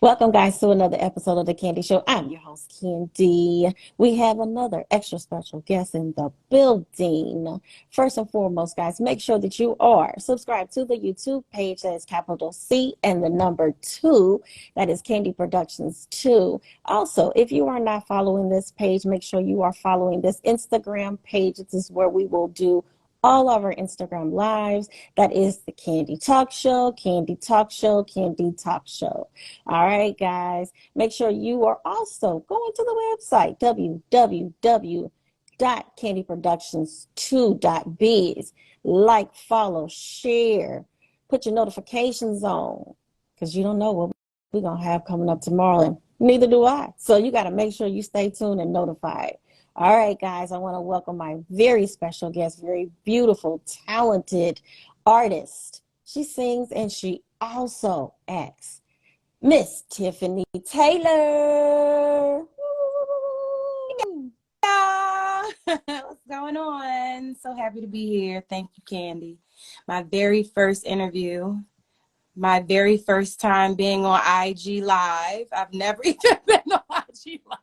Welcome, guys, to another episode of The Candy Show. I'm your host, Candy. We have another extra special guest in the building. First and foremost, guys, make sure that you are subscribed to the YouTube page that is capital C and the number 2. That is Candy Productions 2. Also, if you are not following this page, make sure you are following this Instagram page. This is where we will do all of our Instagram lives. That is the Candy Talk Show, Candy Talk Show, Candy Talk Show. All right, guys. Make sure you are also going to the website, www.candyproductions2.biz. Like, follow, share, put your notifications on, because you don't know what we're going to have coming up tomorrow, and neither do I. So you got to make sure you stay tuned and notified. All right, guys, I want to welcome my very special guest, very beautiful, talented artist. She sings and she also acts. Miss Tiffany Taylor. What's going on? So happy to be here. Thank you, Candy. My very first interview, my very first time being on IG Live. I've never even been on IG Live.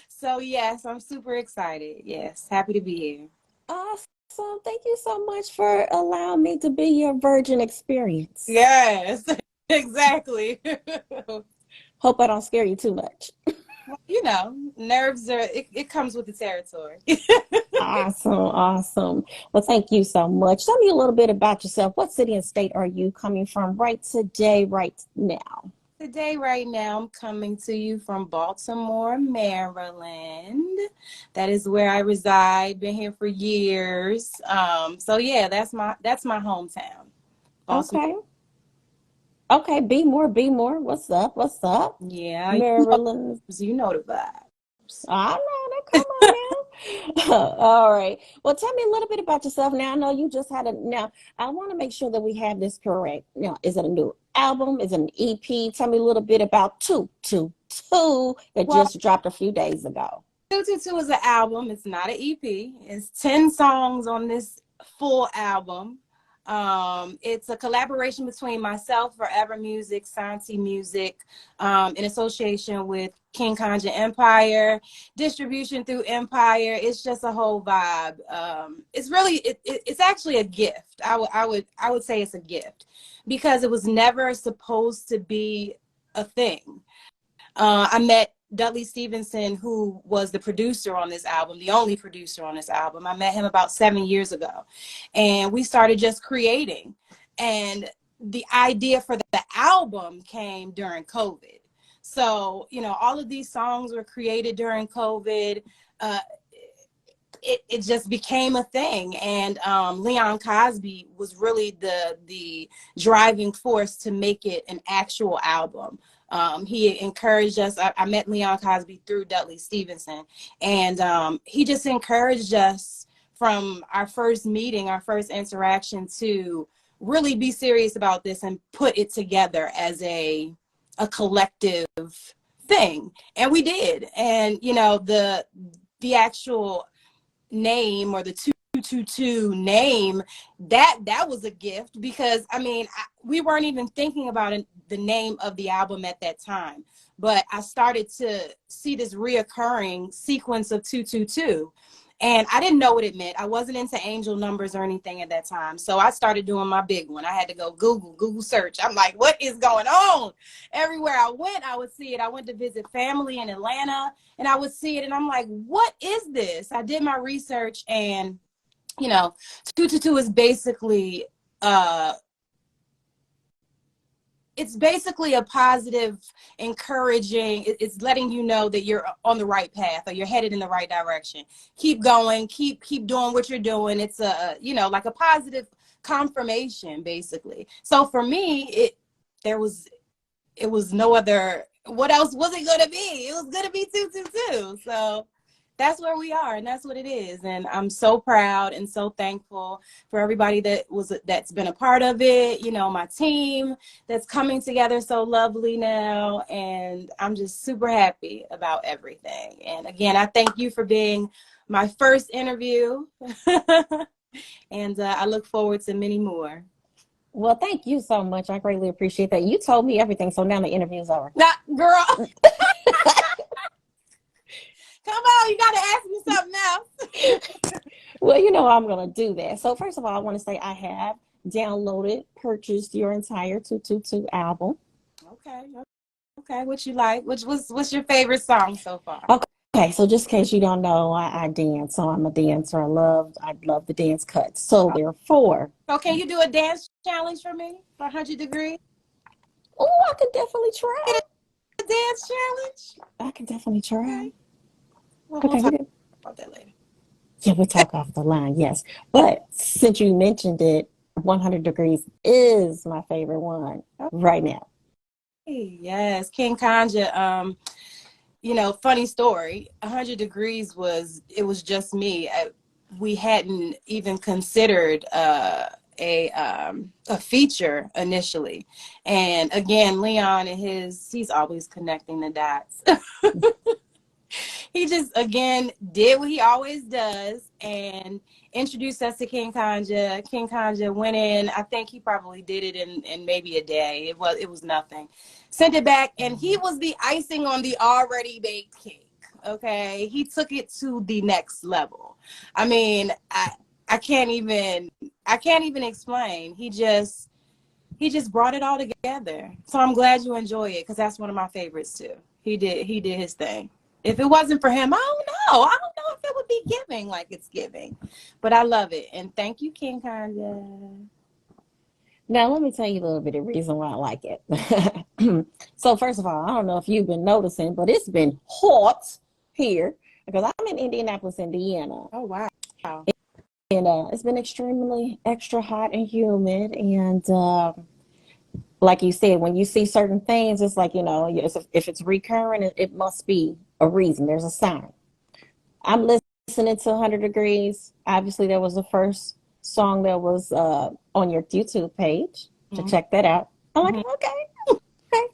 So yes, I'm super excited. Yes, happy to be here. Awesome. Thank you so much for allowing me to be your virgin experience. Yes, exactly. Hope I don't scare you too much. You know, nerves are, it comes with the territory. Awesome. Well, thank you so much. Tell me a little bit about yourself. What city and state are you coming from right today, right now? Today, right now, I'm coming to you from Baltimore, Maryland. That is where I reside. Been here for years. So yeah, that's my hometown. Baltimore. Okay. Be more. What's up? Yeah, Maryland. you know the vibes. I know that. Come on now. All right. Well, tell me a little bit about yourself. Now, I know you just had now, I want to make sure that we have this correct. Now, is it a new album? Is it an EP? Tell me a little bit about 222 that just dropped a few days ago. 222 is an album. It's not an EP. It's 10 songs on this full album. It's a collaboration between myself, Forever Music, Santi Music, in association with King Kanja Empire, distribution through Empire. It's just a whole vibe. It's really, it's actually a gift. I would say it's a gift because it was never supposed to be a thing. I met Dudley Stevenson, who was the producer on this album, the only producer on this album. I met him about 7 years ago, and we started just creating. And the idea for the album came during COVID. So, you know, all of these songs were created during COVID. It just became a thing. And Leon Cosby was really the driving force to make it an actual album. He encouraged us. I met Leon Cosby through Dudley Stevenson, and he just encouraged us from our first meeting, our first interaction, to really be serious about this and put it together as a collective thing. And we did. And, you know, the actual name, or the 222 name, that was a gift, because I mean, we weren't even thinking about the name of the album at that time, but I started to see this reoccurring sequence of 222, and I didn't know what it meant. I wasn't into angel numbers or anything at that time, so I started doing my big one. I had to go Google search. I'm like, what is going on? Everywhere I went, I would see it. I went to visit family in Atlanta, and I would see it, and I'm like, what is this? I did my research, and you know, 222 is basically it's basically a positive, encouraging. It's letting you know that you're on the right path, or you're headed in the right direction. Keep going, keep doing what you're doing. It's a, you know, like a positive confirmation, basically. So for me, it was no other. What else was it going to be? It was going to be 222. So that's where we are, and that's what it is. And I'm so proud and so thankful for everybody that's been a part of it. You know, my team that's coming together so lovely now, and I'm just super happy about everything. And again, I thank you for being my first interview, and I look forward to many more. Well, thank you so much. I greatly appreciate that. You told me everything, so now the interview's over. Nah, girl, come on, you gotta ask me something else. Well, you know I'm going to do that. So, first of all, I want to say I have downloaded, purchased your entire 222 album. Okay, okay. What you like? What's your favorite song so far? Okay, so just in case you don't know, I dance, so I'm a dancer. I love the dance cuts. So there are four. So can you do a dance challenge for me for 100 degrees? Oh, I can definitely try. A dance challenge? I can definitely try. Okay. Well, we'll Okay, talk about that later. yeah, we'll talk off the line, yes. But since you mentioned it, 100 Degrees is my favorite one right now. Hey, yes, King Kanja. Funny story. 100 Degrees was just me. We hadn't even considered a feature initially, and again, Leon and he's always connecting the dots. He just again did what he always does and introduced us to King Kanja. King Kanja went in. I think he probably did it in maybe a day. It was nothing. Sent it back, and he was the icing on the already baked cake. Okay, he took it to the next level. I mean, I can't even explain. He just brought it all together. So I'm glad you enjoy it because that's one of my favorites too. He did his thing. If it wasn't for him, I don't know. I don't know if it would be giving like it's giving. But I love it. And thank you, King Kanye. Now, let me tell you a little bit of the reason why I like it. So, first of all, I don't know if you've been noticing, but it's been hot here because I'm in Indianapolis, Indiana. Oh wow. And it's been extremely extra hot and humid. And like you said, when you see certain things, it's like, if it's recurring, it must be a reason. There's a sign. I'm listening to 100 Degrees. Obviously, that was the first song that was on your YouTube page. To check that out. I'm like, okay.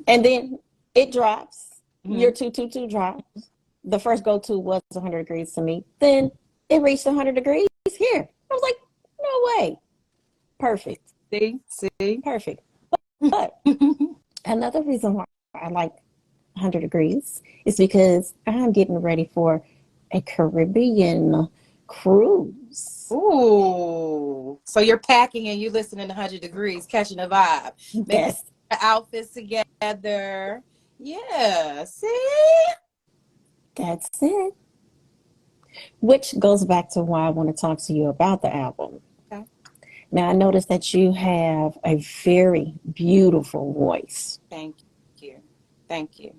And then it drops. Your 222 drops. The first go-to was 100 Degrees to me. Then it reached 100 Degrees here. I was like, no way. Perfect. See? Perfect. But another reason why I like 100 Degrees is because I'm getting ready for a Caribbean cruise. Ooh. So you're packing and you listening to 100 Degrees, catching a vibe. Making Yes, the outfits together. Yeah. See? that's it. Which goes back to why I want to talk to you about the album. Okay. Now, I noticed that you have a very beautiful voice. Thank you. Thank you.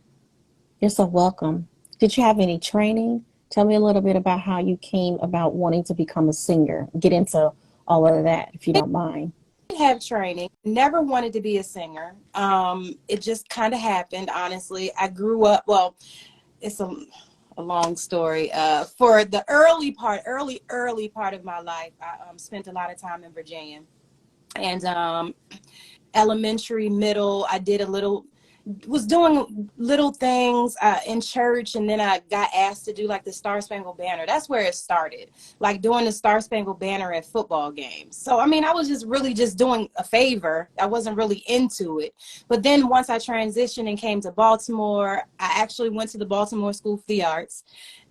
You're so welcome. Did you have any training? Tell me a little bit about how you came about wanting to become a singer. Get into all of that, if you don't mind. Have training, never wanted to be a singer. It just kind of happened, honestly. I grew up, well, it's a long story. For the early part of my life, I spent a lot of time in Virginia. And elementary, middle, was doing little things in church, and then I got asked to do like the Star Spangled Banner. That's where it started, like doing the Star Spangled Banner at football games. So I mean, I was just really just doing a favor. I wasn't really into it. But then once I transitioned and came to Baltimore, I actually went to the Baltimore School for the Arts.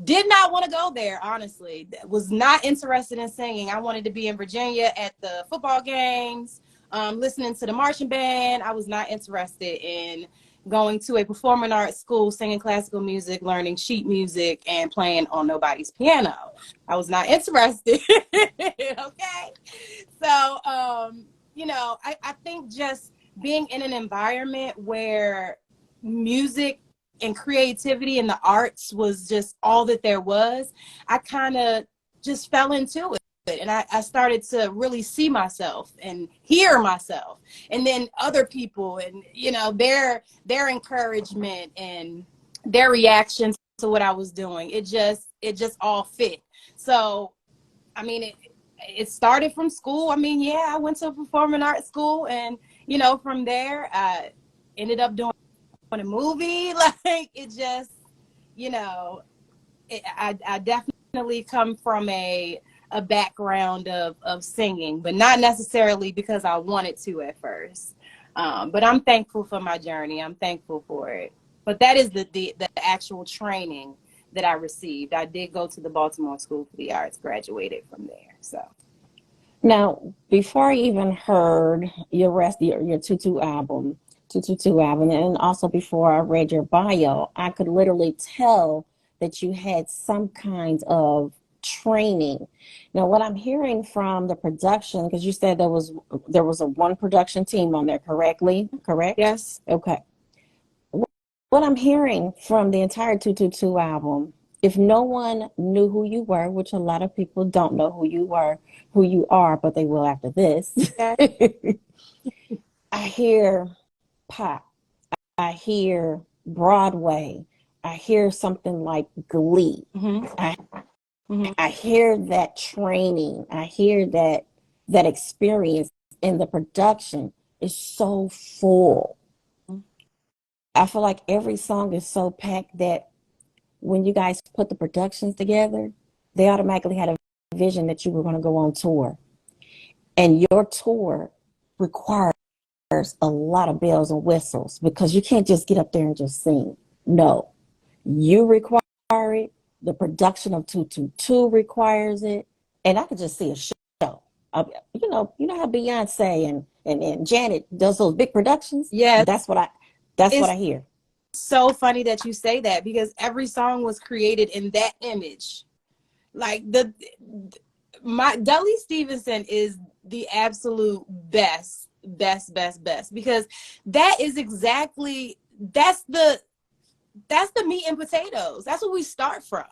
Did not want to go there, honestly. Was not interested in singing. I wanted to be in Virginia at the football games, listening to the marching band. I was not interested in going to a performing arts school, singing classical music, learning sheet music, and playing on nobody's piano. I was not interested. Okay. So, I think just being in an environment where music and creativity and the arts was just all that there was, I kind of just fell into it. And I started to really see myself and hear myself, and then other people, and their encouragement and their reactions to what I was doing. It just all fit. So I mean, it started from school. I mean, yeah, I went to a performing arts school, and from there I ended up doing a movie. Like it just, I definitely come from a a background of singing, but not necessarily because I wanted to at first. But I'm thankful for my journey. I'm thankful for it. But that is the actual training that I received. I did go to the Baltimore School for the Arts, graduated from there. So Now, before I even heard your 222 album, and also before I read your bio, I could literally tell that you had some kind of training. Now, what I'm hearing from the production, because you said there was a one production team on there, correct? yes, Okay. What I'm hearing from the entire 222 album, if no one knew who you were, which a lot of people don't know who you are, but they will after this, yeah, I hear pop, I hear Broadway, I hear something like Glee. mm-hmm. I Mm-hmm. I hear that training. I hear that experience, and the production is so full. I feel like every song is so packed that when you guys put the productions together, they automatically had a vision that you were going to go on tour. And your tour requires a lot of bells and whistles because you can't just get up there and just sing. No, you require it. The production of 222 requires it. And I could just see a show. You know how Beyonce and Janet does those big productions? Yes. That's what I hear. So funny that you say that because every song was created in that image. Like my Dudley Stevenson is the absolute best because that is exactly that's the meat and potatoes. That's what we start from.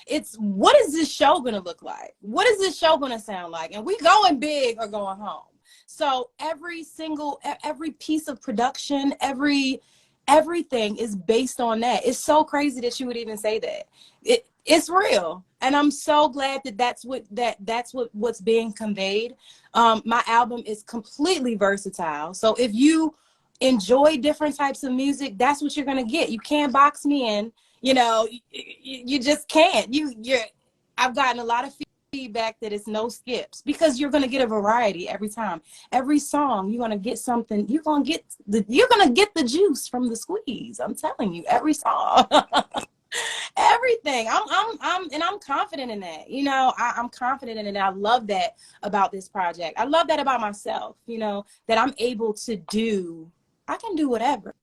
It's what is this show gonna look like? What is this show gonna sound like? And we going big or going home. So every piece of production, everything is based on that. It's so crazy that you would even say that. It's real, and I'm so glad that what's being conveyed. My album is completely versatile. So if you enjoy different types of music, that's what you're gonna get. You can't box me in. You just can't. I've gotten a lot of feedback that it's no skips because you're gonna get a variety every time. Every song you're gonna get something. You're gonna get the juice from the squeeze. I'm telling you, every song. Everything. I'm confident in that. I'm confident in it. I love that about this project. I love that about myself, that I'm able to do. I can do whatever,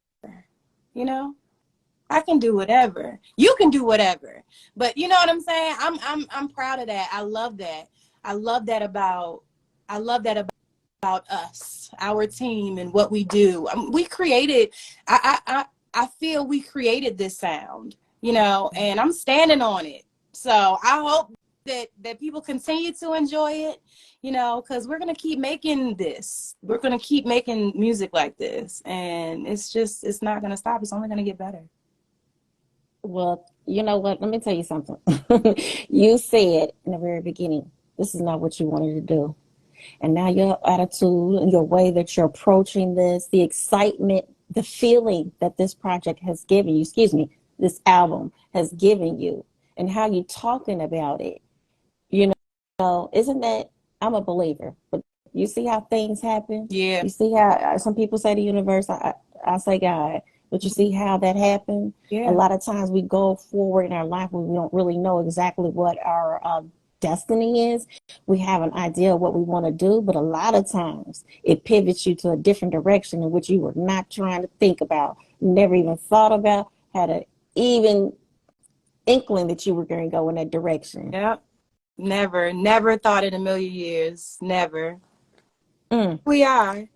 you know. I can do whatever. You can do whatever. But you know what I'm saying? I'm proud of that. I love that. I love that about us, our team, and what we do. We created. I feel we created this sound, and I'm standing on it. So I hope that people continue to enjoy it, because we're gonna keep making this. We're gonna keep making music like this, and it's not gonna stop. It's only gonna get better. Well, you know what? Let me tell you something. You said in the very beginning, this is not what you wanted to do. And now your attitude and your way that you're approaching this, the excitement, the feeling that this project has given you, this album has given you, and how you talking about it, you isn't that, I'm a believer, but you see how things happen? Yeah. You see how some people say the universe, I say God, but you see how that happened? A Yeah. lot of times we go forward in our life when we don't really know exactly what our destiny is. We have an idea of what we want to do, but a lot of times it pivots you to a different direction in which you were not trying to think about, never even thought about, had an even inkling that you were going to go in that direction. Yep. Never thought in a million years. Never. Mm. We are.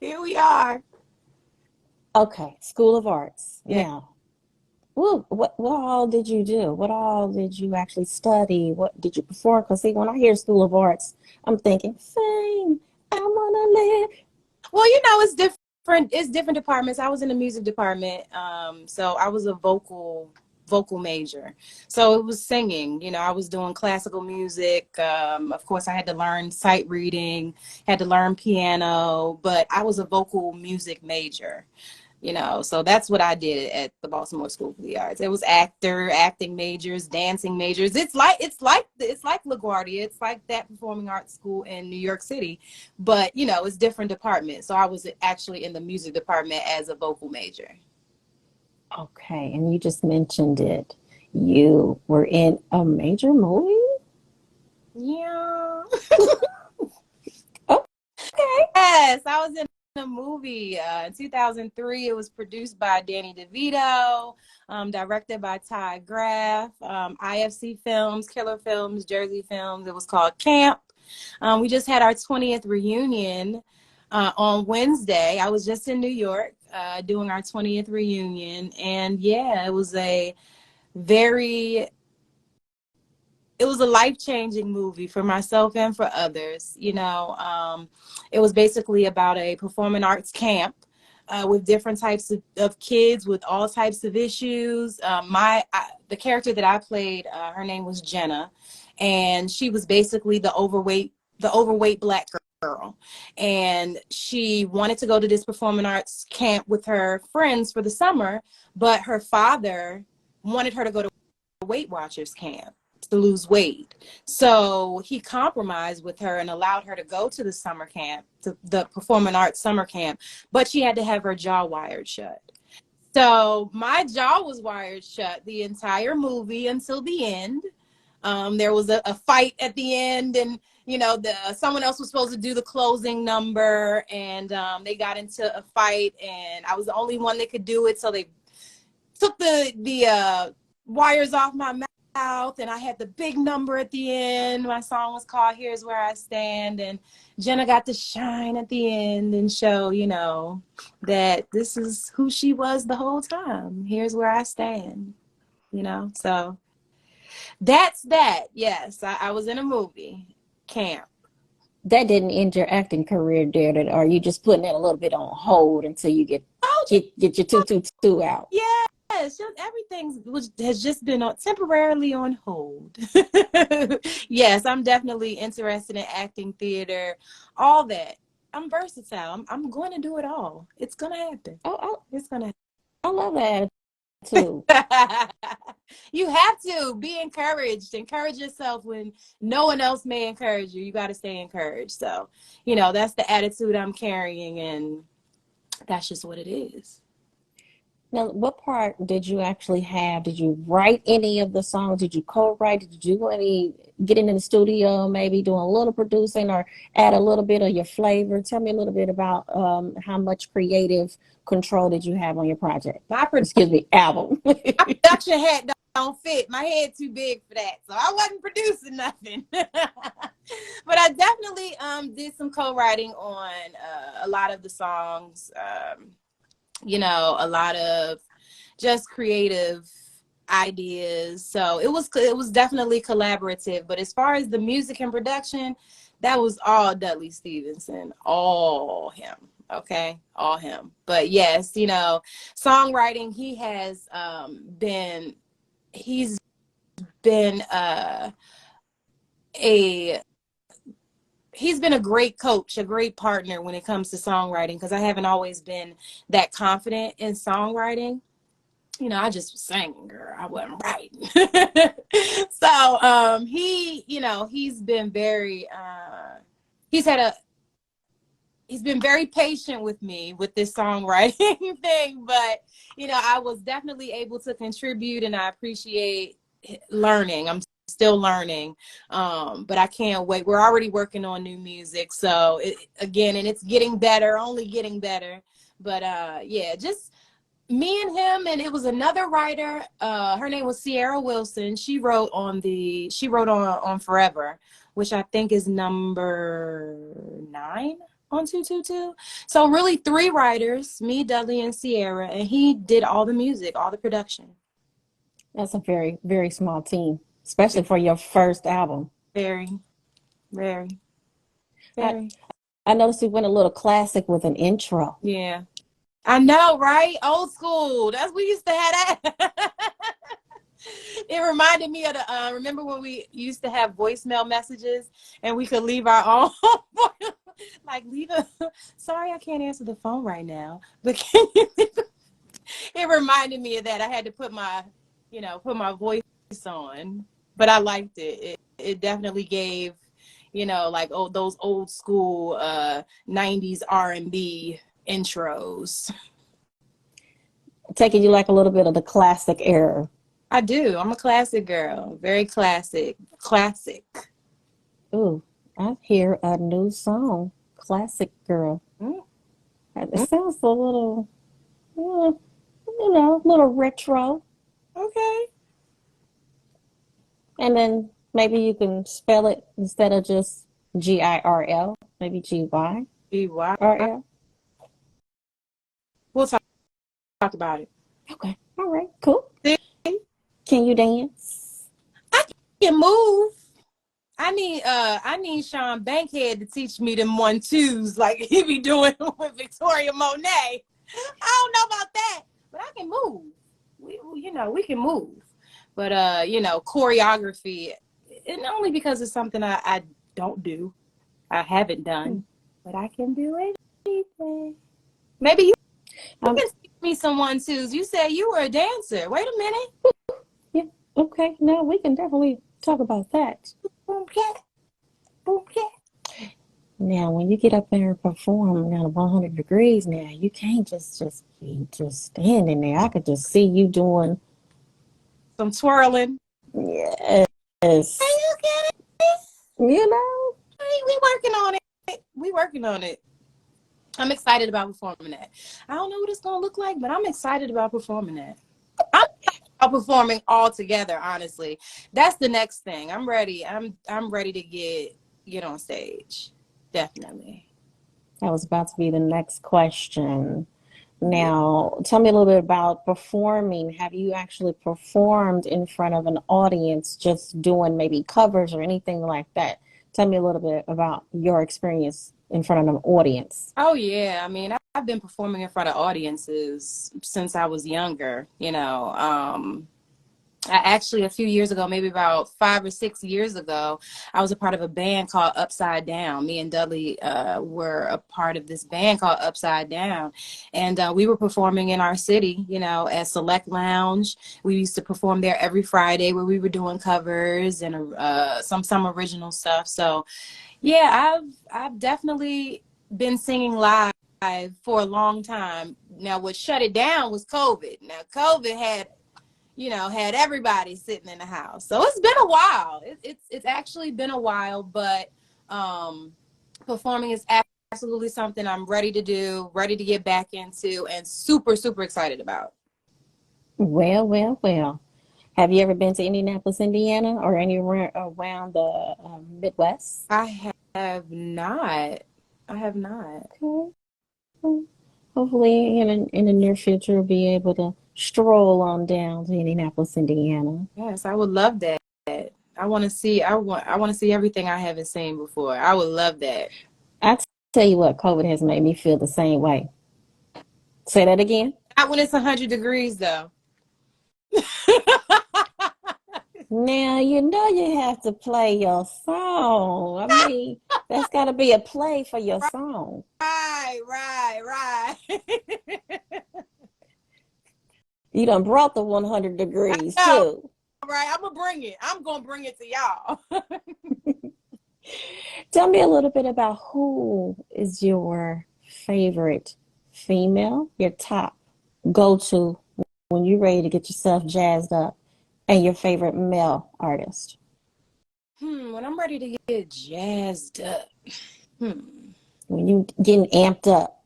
Here we are. Okay, School of Arts. Yeah. Now, what all did you do? What all did you actually study? What did you perform? Because see, when I hear School of Arts, I'm thinking fame. I wanna live. Well, it's different. It's different departments. I was in the music department. So I was a vocal major. So it was singing. I was doing classical music. Of course, I had to learn sight reading, had to learn piano, but I was a vocal music major. So that's what I did at the Baltimore School for the Arts. It was acting majors, dancing majors. It's like LaGuardia. It's like that performing arts school in New York City, but it's different departments. So I was actually in the music department as a vocal major. Okay, and you just mentioned it. You were in a major movie? Yeah. Okay. Yes, I was in a movie in 2003. It was produced by Danny DeVito, directed by Ty Graff, IFC Films, Killer Films, Jersey Films. It was called Camp. We just had our 20th reunion on Wednesday. I was just in New York doing our 20th reunion. And yeah, very it was a life-changing movie for myself and for others. It was basically about a performing arts camp with different types of kids with all types of issues. The character that I played, her name was Jenna, and she was basically the overweight Black girl, and she wanted to go to this performing arts camp with her friends for the summer, but her father wanted her to go to Weight Watchers camp to lose weight. So he compromised with her and allowed her to go to the summer camp, to the performing arts summer camp, but she had to have her jaw wired shut. So my jaw was wired shut the entire movie until the end. There was a fight at the end, and someone else was supposed to do the closing number, and they got into a fight, and I was the only one that could do it. So they took the wires off my mouth, and I had the big number at the end. My song was called Here's Where I Stand, and Jenna got to shine at the end and show, that this is who she was the whole time. Here's where I stand, so that's that. Yes, I was in a movie, Camp. That didn't end your acting career, did it? Or are you just putting it a little bit on hold until you get your 222 out? Yes, everything has just been temporarily on hold. Yes, I'm definitely interested in acting, theater, all that. I'm versatile. I'm going to do it all. It's going to happen. It's going to I love that too. happen. You have to be encouraged. Encourage yourself when no one else may encourage you. You got to stay encouraged. So, that's the attitude I'm carrying, and that's just what it is. Now, what part did you actually have? Did you write any of the songs? Did you co-write? Did you do any getting in the studio, maybe doing a little producing or add a little bit of your flavor? Tell me a little bit about how much creative control did you have on your project? Excuse me, album. My production hat don't fit. My head too big for that, so I wasn't producing nothing. But I definitely did some co-writing on a lot of the songs. A lot of just creative ideas. So it was definitely collaborative. But as far as the music and production, that was all Dudley Stevenson, all him. Okay, all him. But yes, songwriting. He's been a he's been a great coach, a great partner when it comes to songwriting, because I haven't always been that confident in songwriting. I just was singing, girl. I wasn't writing. So he's been very he's been very patient with me with this songwriting thing, but I was definitely able to contribute, and I appreciate learning. I'm still learning, but I can't wait. We're already working on new music, so and it's getting better, only getting better. But yeah, just me and him, and it was another writer. Her name was Sierra Wilson. She wrote on Forever, which I think is number 9 on 222. So really 3 writers, me, Dudley, and Sierra, and he did all the music, all the production. That's a very, very small team, especially for your first album. Very, very, very. I noticed you went a little classic with an intro. Yeah. I know, right? Old school. That's we used to have that. It reminded me of the remember when we used to have voicemail messages and we could leave our own like sorry, I can't answer the phone right now, but can you it reminded me of that. I had to put my, put my voice on, but I liked it. It definitely gave, like those old school 90s R&B intros. Taking you like a little bit of the classic era. I do. I'm a classic girl. Very classic. Classic. Ooh, I hear a new song, Classic Girl. Mm-hmm. It sounds a little, a little retro. Okay. And then maybe you can spell it instead of just GIRL, maybe GYRL. BY. We'll talk about it. Okay. All right. Cool. See? Can you dance? I can move. I need Sean Bankhead to teach me them 1-2s like he be doing with Victoria Monet. I don't know about that, but I can move. We can move. But choreography, and only because it's something I don't do. I haven't done, but I can do anything. Maybe you can teach me some 1-2s. You said you were a dancer. Wait a minute. Yeah. Okay. No, we can definitely talk about that. Boom cat. Boom cat. Now, when you get up there and perform at 100 degrees, now you can't just be just standing there. I could just see you doing some twirling. Yes. Are you kidding me? We working on it. We working on it. I'm excited about performing that. I don't know what it's gonna look like, but I'm excited about performing that. I'm about performing all together, honestly. That's the next thing. I'm ready. I'm ready to get on stage. Definitely. That was about to be the next question. Now, tell me a little bit about performing. Have you actually performed in front of an audience, just doing maybe covers or anything like that? Tell me a little bit about your experience in front of an audience. Oh, yeah. I mean, I've been performing in front of audiences since I was younger, I actually, a few years ago, maybe about 5 or 6 years ago, I was a part of a band called Upside Down. Me and Dudley were a part of this band called Upside Down. And we were performing in our city, at Select Lounge. We used to perform there every Friday where we were doing covers and some original stuff. So, yeah, I've definitely been singing live for a long time. Now, what shut it down was COVID. Now, COVID had everybody sitting in the house. So it's been a while. It's actually been a while, but performing is absolutely something I'm ready to do, ready to get back into, and super, super excited about. Well. Have you ever been to Indianapolis, Indiana, or anywhere around the Midwest? I have not. Okay. Hopefully, in the near future, we'll be able to stroll on down to Indianapolis, Indiana. Yes, I would love that. I want to see. I want to see everything I haven't seen before. I would love that. I tell you what, COVID has made me feel the same way. Say that again. Not when it's 100 degrees, though. Now, you have to play your song. I mean, that's got to be a play for your song. Right. You done brought the 100 degrees, too. Right, I'm going to bring it. I'm going to bring it to y'all. Tell me a little bit about who is your favorite female, your top go-to when you're ready to get yourself jazzed up, and your favorite male artist. When I'm ready to get jazzed up. When you getting amped up.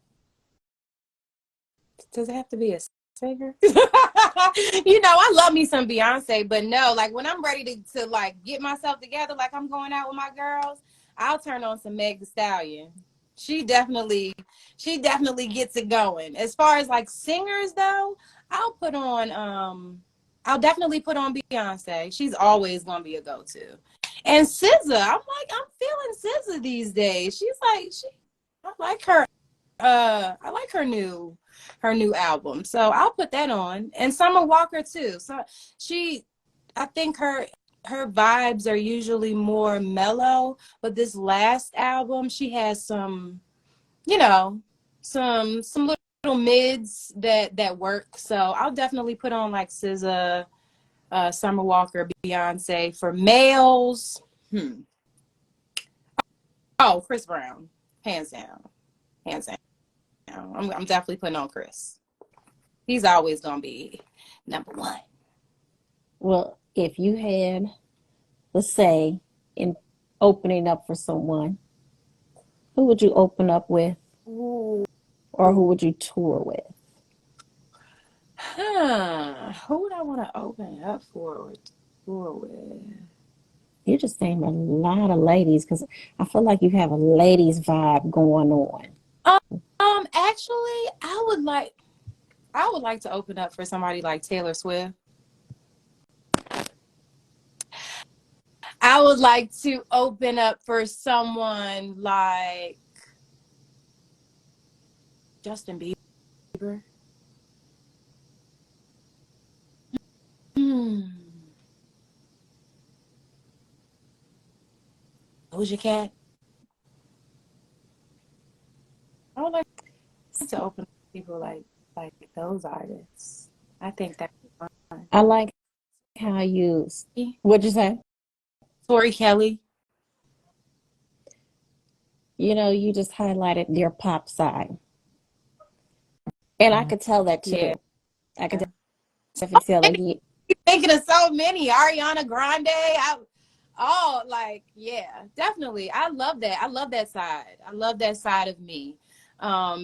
Does it have to be a singer? I love me some Beyonce, but no, like when I'm ready to like get myself together, like I'm going out with my girls, I'll turn on some Meg Thee Stallion. She definitely gets it going. As far as like singers though, I'll definitely put on Beyonce. She's always gonna be a go-to. And SZA, I'm feeling SZA these days. I like her. I like her new album. So I'll put that on. And Summer Walker too. So I think her vibes are usually more mellow, but this last album she has some, some mids that work. So I'll definitely put on like SZA, Summer Walker, Beyonce. For males, oh, Chris Brown, hands down, hands down. I'm definitely putting on Chris. He's always gonna be number one. Well, if you had, let's say, in opening up for someone, who would you open up with, Ooh. or who would you tour with? Who would I want to open up for or tour with? You just named a lot of ladies because I feel like you have a ladies vibe going on. Actually, I would like to open up for somebody like Taylor Swift. I would like to open up for someone like Justin Bieber. Hmm. Doja Cat. I would like to open up for people like those artists. I think that's fun. I like how you, what'd you say? Tori Kelly. You know, you just highlighted your pop side. And I could tell that Yeah. too. I could definitely tell that you, Thinking of so many. Ariana Grande. Yeah, definitely. I love that. I love that side. I love that side of me.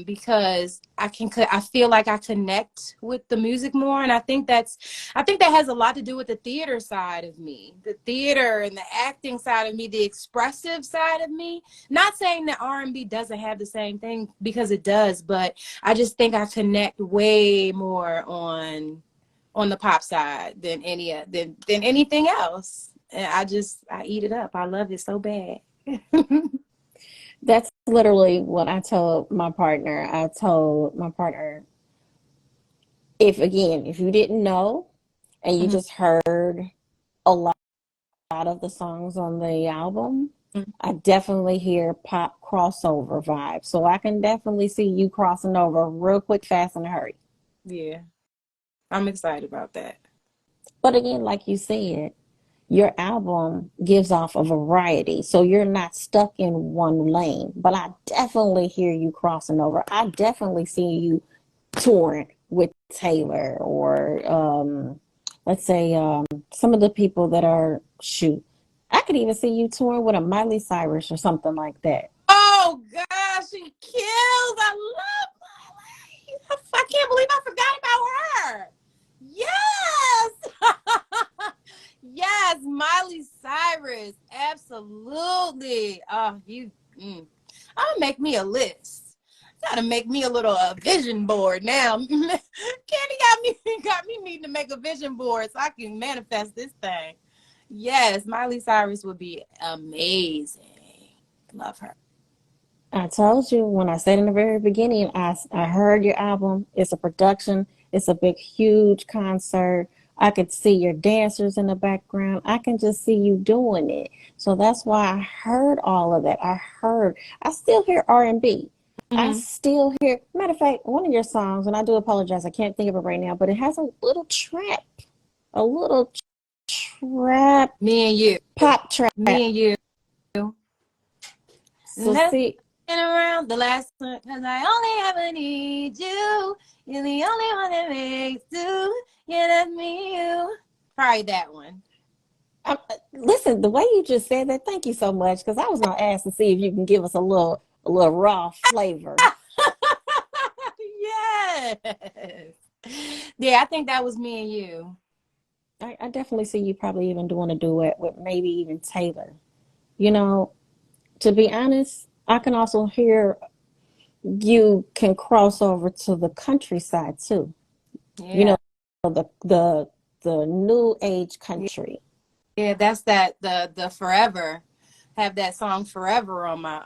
Because I feel like I connect with the music more. And I think that has a lot to do with the theater side of me, the theater and the acting side of me, the expressive side of me. Not saying that R&B doesn't have the same thing, because it does, but I just think I connect way more on the pop side than anything else. And I eat it up. I love it so bad. that's literally what I told my partner. I told my partner, if you didn't know and you Mhm. just heard a lot of the songs on the album, I definitely hear pop crossover vibes. So I can definitely see you crossing over real quick, fast, and hurry. Yeah, I'm excited about that. But again, like you said, your album gives off a variety. So you're not stuck in one lane. But I definitely hear you crossing over. I definitely see you touring with Taylor or let's say some of the people that are shoot. I could even see you touring with a Miley Cyrus or something like that. Oh gosh, she kills. I love Miley. I can't believe I forgot about her. Yes. Yes, Miley Cyrus. Absolutely. I'll make me a list. Gotta make me a little vision board now. Candy got me needing to make a vision board so I can manifest this thing. Yes, Miley Cyrus would be amazing. Love her. I told you when I said in the very beginning, I heard your album. It's a production. It's a big, huge concert. I could see your dancers in the background. I can just see you doing it. So that's why I heard all of that. I still hear R&B. I Mm-hmm. still hear, matter of fact, one of your songs, and I do apologize, I can't think of it right now, but it has a little trap, Me and you. pop trap. Me and you. So Nothing see, around the last one, cause I only ever need you. You're the only one that makes do. Yeah, that's me, you. Probably that one. Um, listen, the way you just said that, thank you so much. Because I was going to ask to see if you can give us a little raw flavor. Yes. Yeah, I think that was me and you. I definitely see you probably even doing a duet with maybe even Taylor. You know, to be honest, I can also hear you can cross over to the countryside too. You Yeah. know, the new age country. Yeah, that's the forever. Have that song forever on my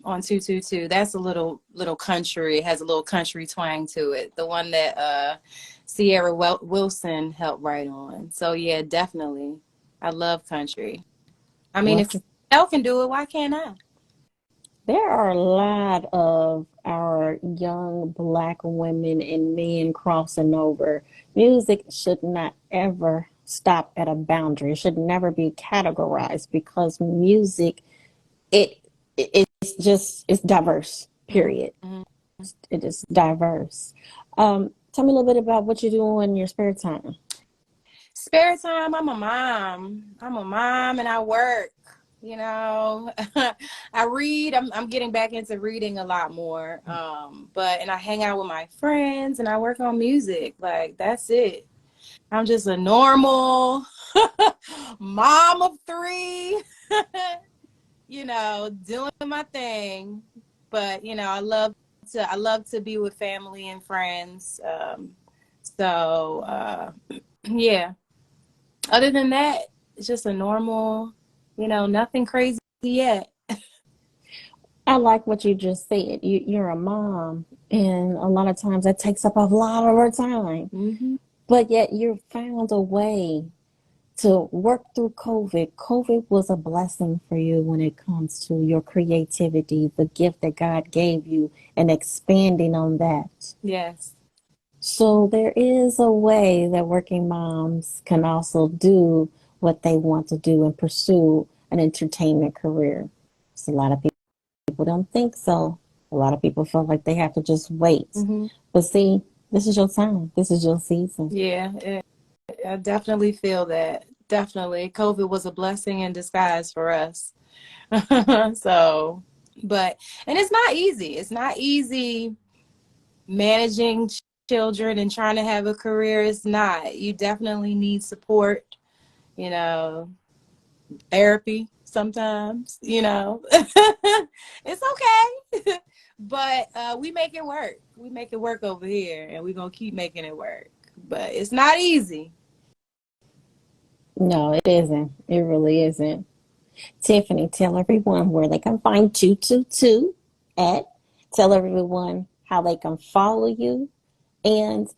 on 222. That's a little country. It has a little country twang to it. The one that Sierra Wilson helped write on. So yeah, definitely. I love country. I mean, Well, if Elle can do it, why can't I? There are a lot of our young Black women and men crossing over. Music should not ever stop at a boundary. It should never be categorized because music, it it's just it's diverse. Period. Mhm. It is diverse. Tell me a little bit about what you do in your spare time. Spare time, I'm a mom. I'm a mom and I work. You know, I read. I'm getting back into reading a lot more. But and I hang out with my friends and I work on music. Like that's it. I'm just a normal mom of three, you know, doing my thing. But you know, I love to be with family and friends. So yeah. Other than that, it's just a normal, you know, nothing crazy yet. I like what you just said. You're a mom, and a lot of times that takes up a lot of our time. Hmm. But yet you found a way to work through COVID. COVID was a blessing for you when it comes to your creativity, the gift that God gave you, and expanding on that. Yes. So there is a way that working moms can also do what they want to do and pursue an entertainment career. So a lot of people don't think so. A lot of people feel like they have to just wait. Hmm. But see, this is your time. This is your season. Yeah, I definitely feel that. Definitely. COVID was a blessing in disguise for us. So, but, and it's not easy. It's not easy managing children and trying to have a career. It's not. You definitely need support, you know, therapy sometimes, you know. It's okay. But we make it work. We make it work over here and we're going to keep making it work. But it's not easy. No, it isn't. It really isn't. Tiffany, tell everyone where they can find 222 at. Tell everyone how they can follow you. And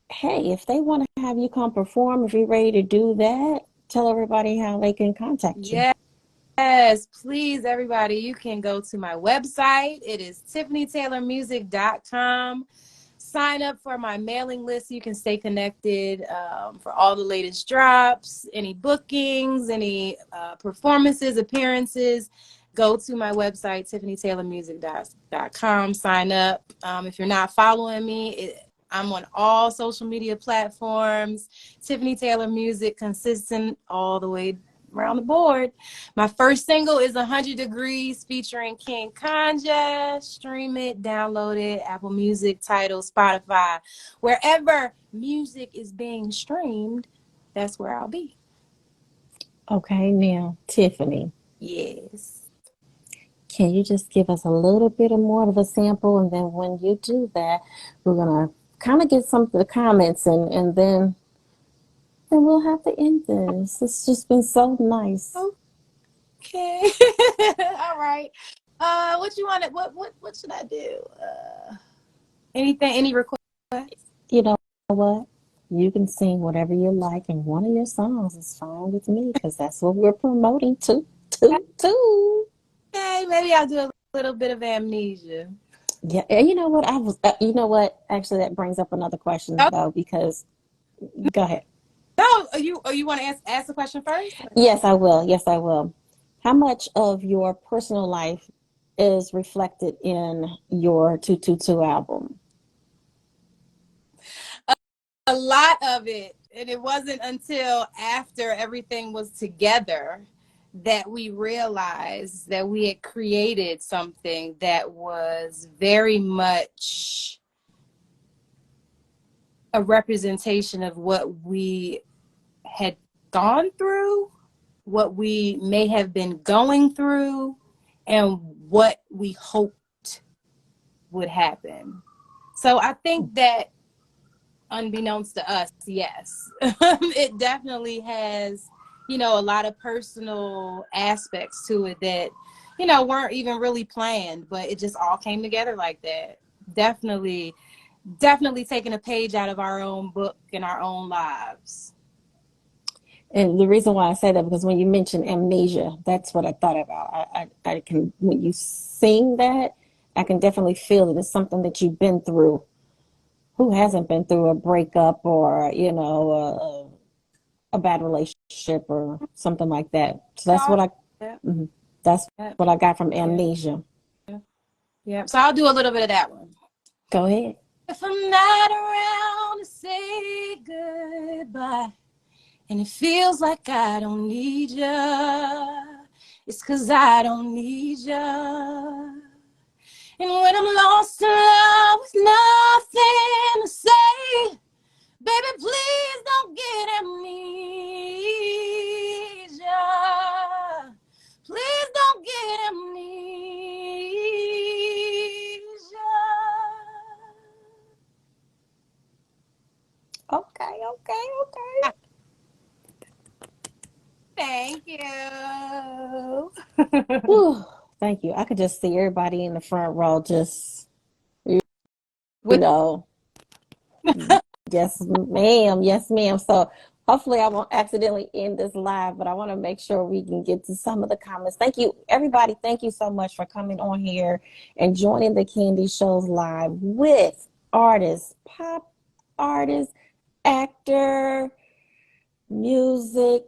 hey, if they want to have you come perform, if you're ready to do that, tell everybody how they can contact you. Yes, please, everybody. You can go to my website. It is tiffanytaylormusic.com. Sign up for my mailing list so you can stay connected for all the latest drops, any bookings, any performances, appearances. Go to my website, tiffanytaylormusic.com. Sign up. If you're not following me, I'm on all social media platforms. Tiffany Taylor Music, consistent all the way around the board. My first single is 100 Degrees featuring King Kanja. Stream it, download it, Apple Music, Tidal, Spotify. Wherever music is being streamed, that's where I'll be. Okay, now, Tiffany, Yes. can you just give us a little bit of more of a sample? And then when you do that, we're going to kind of get some of the comments and then we'll have to end this. It's just been so nice. Okay. All right. What you want? What should I do? Anything? Any requests? You know what? You can sing whatever you like, and one of your songs is fine with me because that's what we're promoting too, too, too. Okay, maybe I'll do a little bit of amnesia. Yeah, and you know what? You know what? Actually, that brings up another question Oh though, because go ahead. no, you want to ask the question first? Yes, I will. Yes, I will. How much of your personal life is reflected in your 222 album? A lot of it, and it wasn't until after everything was together that we realized that we had created something that was very much a representation of what we had gone through, what we may have been going through, and what we hoped would happen. So I think that unbeknownst to us, yes, it definitely has, you know, a lot of personal aspects to it that, you know, weren't even really planned, but it just all came together like that. Definitely, definitely taking a page out of our own book in our own lives. And the reason why I say that, because when you mentioned amnesia, that's what I thought about. I can, when you sing that, I can definitely feel that it's something that you've been through. Who hasn't been through a breakup or, a bad relationship or something like that? So Yeah, mhm, that's yeah, what I got from yeah, amnesia. yeah. Yeah. So I'll do a little bit of that one. Go ahead. If I'm not around to say goodbye, and it feels like I don't need ya, it's 'cause I don't need ya. And when I'm lost in love with nothing to say, baby, please don't get amnesia. Please don't get amnesia. Okay, okay, okay. Thank you. Whew, thank you. I could just see everybody in the front row just, you With know, yes, ma'am. Yes, ma'am. So hopefully I won't accidentally end this live, but I want to make sure we can get to some of the comments. Thank you, everybody. Thank you so much for coming on here and joining the Candy Shows live with artists, pop artists, actor, music.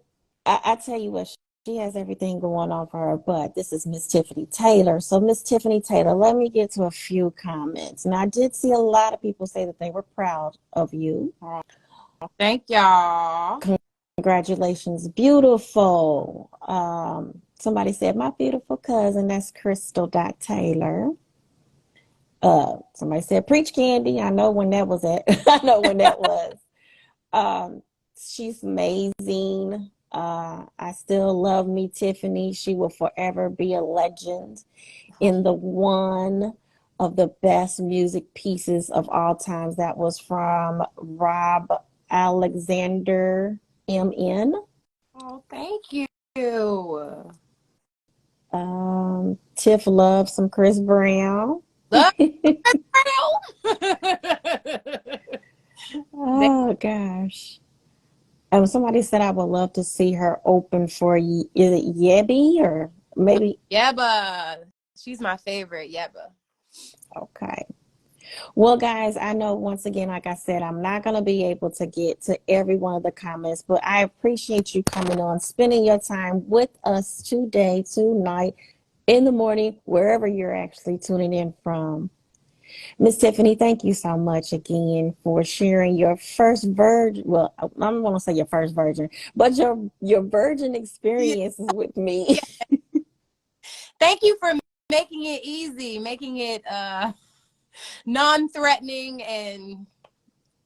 I tell you what, she has everything going on for her, but this is Miss Tiffany Taylor. So, Miss Tiffany Taylor, let me get to a few comments. Now, I did see a lot of people say that they were proud of you. thank y'all. Congratulations, beautiful. Somebody said, my beautiful cousin, that's Crystal Dot Taylor. Somebody said, preach Candy. I know when that was at. I know when that was. Um, she's amazing. I still love me, Tiffany. She will forever be a legend in the one of the best music pieces of all times. That was from Rob Alexander MN. Oh, thank you. Tiff loves some Chris Brown. Love. Oh gosh. Somebody said I would love to see her open for, is it Yebby or maybe? Yeba. She's my favorite, Yeba. Okay. Well, guys, I know once again, like I said, I'm not going to be able to get to every one of the comments, but I appreciate you coming on, spending your time with us today, tonight, in the morning, wherever you're actually tuning in from. Miss Tiffany, thank you so much again for sharing your first virgin. Well, I don't want to say your first virgin, but your virgin Yeah, experiences with me. yeah. Thank you for making it easy, making it non-threatening, and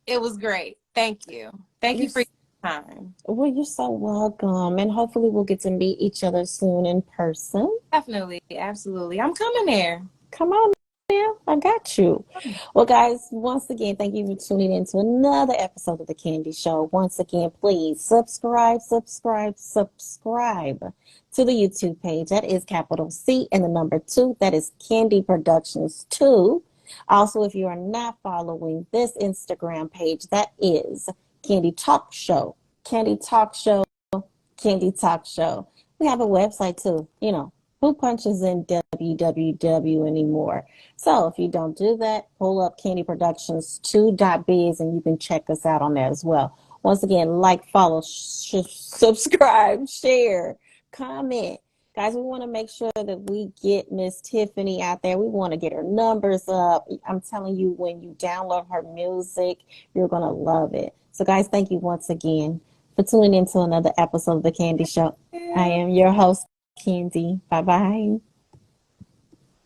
it was great. Thank you. Thank You're you for your time. well, you're so welcome, and hopefully we'll get to meet each other soon in person. Definitely, absolutely. I'm coming there. Come on now, I got you. Well, guys, once again, thank you for tuning in to another episode of The Candy Show. Once again, please subscribe to the YouTube page. That is capital C and the number 2. That is Candy Productions 2. Also, if you are not following this Instagram page, that is Candy Talk Show. Candy Talk Show. Candy Talk Show. We have a website too. Who punches in www anymore? So if you don't do that, pull up Candy Productions 2.biz and you can check us out on that as well. Once again, like, follow, subscribe, share, comment. Guys, we want to make sure that we get Miss Tiffany out there. We want to get her numbers up. I'm telling you, when you download her music, you're going to love it. So, guys, thank you once again for tuning in to another episode of The Candy Show. I am your host, Candy. Bye bye.